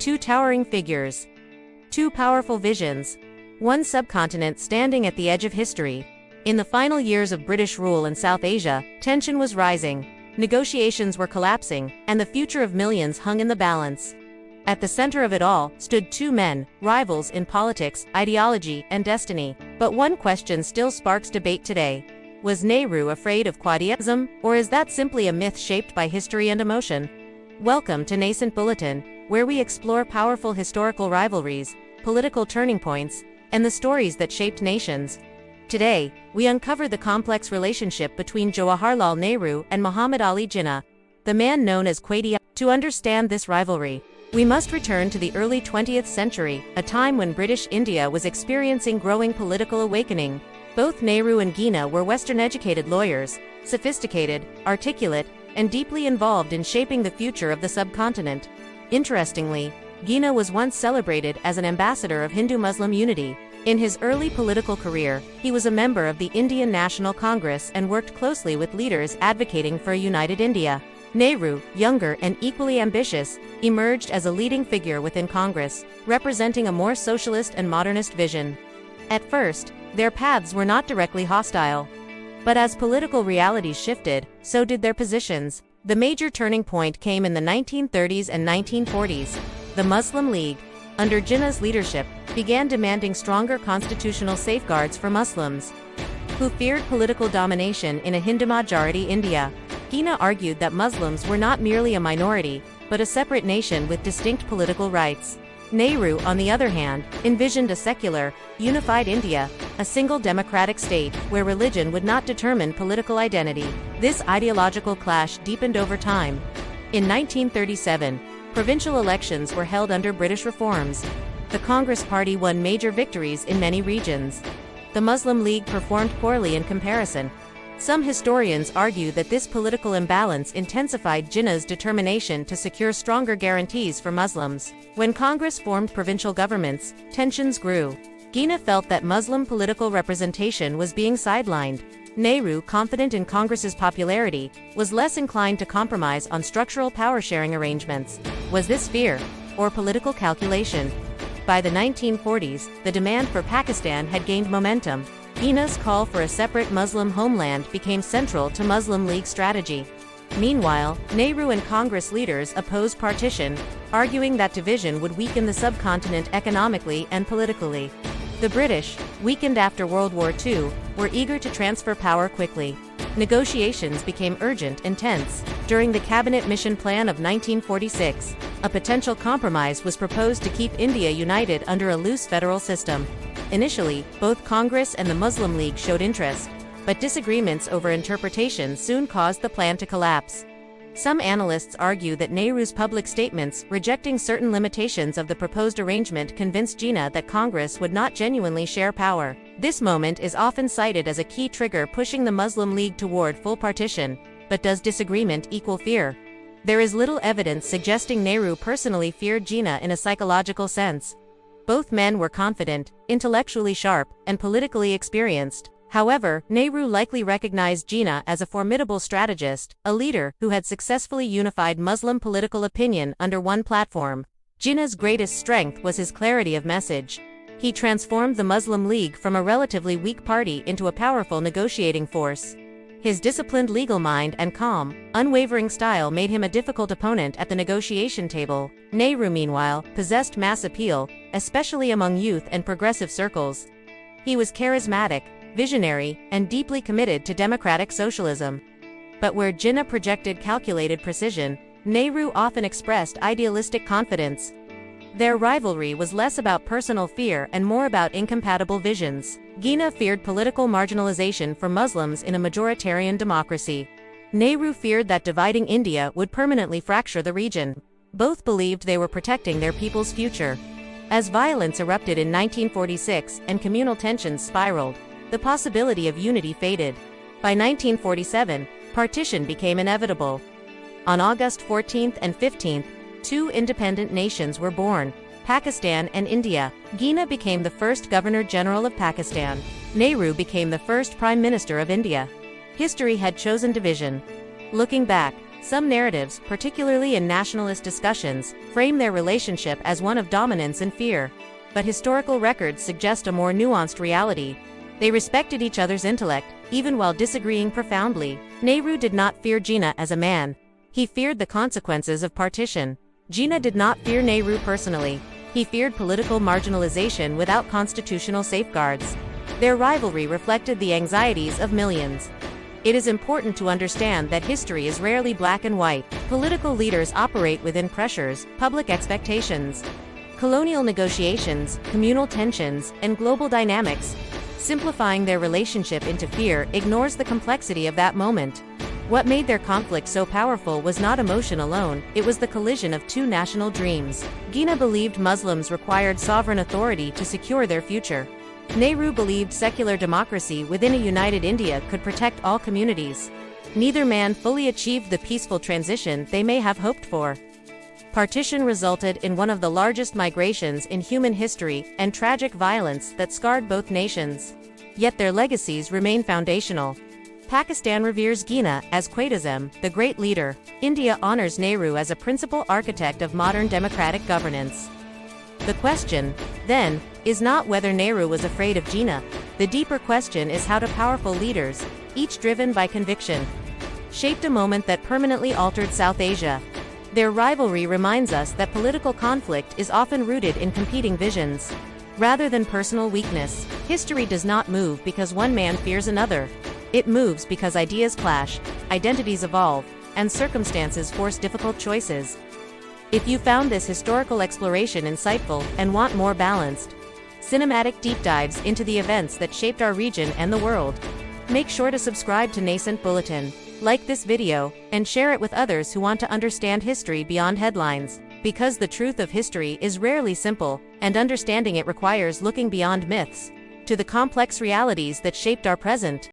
Two towering figures. Two powerful visions. One subcontinent standing at the edge of history. In the final years of British rule in South Asia, tension was rising, negotiations were collapsing, and the future of millions hung in the balance. At the center of it all stood two men, rivals in politics, ideology, and destiny. But one question still sparks debate today. Was Nehru afraid of Quaid-e-Azam, or is that simply a myth shaped by history and emotion? Welcome to Nascent Bulletin, where we explore powerful historical rivalries, political turning points, and the stories that shaped nations. Today, we uncover the complex relationship between Jawaharlal Nehru and Muhammad Ali Jinnah, the man known as Quaid-e-Azam. To understand this rivalry, we must return to the early 20th century, a time when British India was experiencing growing political awakening. Both Nehru and Jinnah were Western-educated lawyers, sophisticated, articulate, and deeply involved in shaping the future of the subcontinent. Interestingly, Jinnah was once celebrated as an ambassador of Hindu-Muslim unity. In his early political career, he was a member of the Indian National Congress and worked closely with leaders advocating for a united India. Nehru, younger and equally ambitious, emerged as a leading figure within Congress, representing a more socialist and modernist vision. At first, their paths were not directly hostile. But as political realities shifted, so did their positions. The major turning point came in the 1930s and 1940s. The Muslim League, under Jinnah's leadership, began demanding stronger constitutional safeguards for Muslims, who feared political domination in a Hindu-majority India. Jinnah argued that Muslims were not merely a minority, but a separate nation with distinct political rights. Nehru, on the other hand, envisioned a secular, unified India, a single democratic state where religion would not determine political identity. This ideological clash deepened over time. In 1937, provincial elections were held under British reforms. The Congress Party won major victories in many regions. The Muslim League performed poorly in comparison. Some historians argue that this political imbalance intensified Jinnah's determination to secure stronger guarantees for Muslims. When Congress formed provincial governments, tensions grew. Jinnah felt that Muslim political representation was being sidelined. Nehru, confident in Congress's popularity, was less inclined to compromise on structural power-sharing arrangements. Was this fear, or political calculation? By the 1940s, the demand for Pakistan had gained momentum. Jinnah's call for a separate Muslim homeland became central to Muslim League strategy. Meanwhile, Nehru and Congress leaders opposed partition, arguing that division would weaken the subcontinent economically and politically. The British, weakened after World War II, were eager to transfer power quickly. Negotiations became urgent and tense. During the Cabinet Mission Plan of 1946, a potential compromise was proposed to keep India united under a loose federal system. Initially, both Congress and the Muslim League showed interest, but disagreements over interpretation soon caused the plan to collapse. Some analysts argue that Nehru's public statements rejecting certain limitations of the proposed arrangement convinced Jinnah that Congress would not genuinely share power. This moment is often cited as a key trigger pushing the Muslim League toward full partition. But does disagreement equal fear? There is little evidence suggesting Nehru personally feared Jinnah in a psychological sense. Both men were confident, intellectually sharp, and politically experienced. However, Nehru likely recognized Jinnah as a formidable strategist, a leader who had successfully unified Muslim political opinion under one platform. Jinnah's greatest strength was his clarity of message. He transformed the Muslim League from a relatively weak party into a powerful negotiating force. His disciplined legal mind and calm, unwavering style made him a difficult opponent at the negotiation table. Nehru, meanwhile, possessed mass appeal, especially among youth and progressive circles. He was charismatic, visionary, and deeply committed to democratic socialism. But where Jinnah projected calculated precision, Nehru often expressed idealistic confidence. Their rivalry was less about personal fear and more about incompatible visions. Jinnah feared political marginalization for Muslims in a majoritarian democracy. Nehru feared that dividing India would permanently fracture the region. Both believed they were protecting their people's future. As violence erupted in 1946 and communal tensions spiraled, the possibility of unity faded. By 1947, partition became inevitable. On August 14th and 15th, two independent nations were born, Pakistan and India. Jinnah became the first Governor-General of Pakistan. Nehru became the first Prime Minister of India. History had chosen division. Looking back, Some narratives, particularly in nationalist discussions, frame their relationship as one of dominance and fear. But historical records suggest a more nuanced reality. They respected each other's intellect, even while disagreeing profoundly. Nehru did not fear Jinnah as a man. He feared the consequences of partition. Jinnah did not fear Nehru personally. He feared political marginalization without constitutional safeguards. Their rivalry reflected the anxieties of millions. It is important to understand that history is rarely black and white. Political leaders operate within pressures, public expectations, colonial negotiations, communal tensions, and global dynamics. Simplifying their relationship into fear ignores the complexity of that moment. What made their conflict so powerful was not emotion alone, it was the collision of two national dreams. Jinnah believed Muslims required sovereign authority to secure their future. Nehru believed secular democracy within a united India could protect all communities. Neither man fully achieved the peaceful transition they may have hoped for. Partition resulted in one of the largest migrations in human history and tragic violence that scarred both nations. Yet their legacies remain foundational. Pakistan reveres Jinnah as Quaid-e-Azam, the great leader. India honors Nehru as a principal architect of modern democratic governance. The question, then, is not whether Nehru was afraid of Jinnah. The deeper question is how two powerful leaders, each driven by conviction, shaped a moment that permanently altered South Asia. Their rivalry reminds us that political conflict is often rooted in competing visions, rather than personal weakness. History does not move because one man fears another. It moves because ideas clash, identities evolve, and circumstances force difficult choices. If you found this historical exploration insightful and want more balanced, cinematic deep dives into the events that shaped our region and the world, make sure to subscribe to Nascent Bulletin, like this video, and share it with others who want to understand history beyond headlines. Because the truth of history is rarely simple, and understanding it requires looking beyond myths to the complex realities that shaped our present.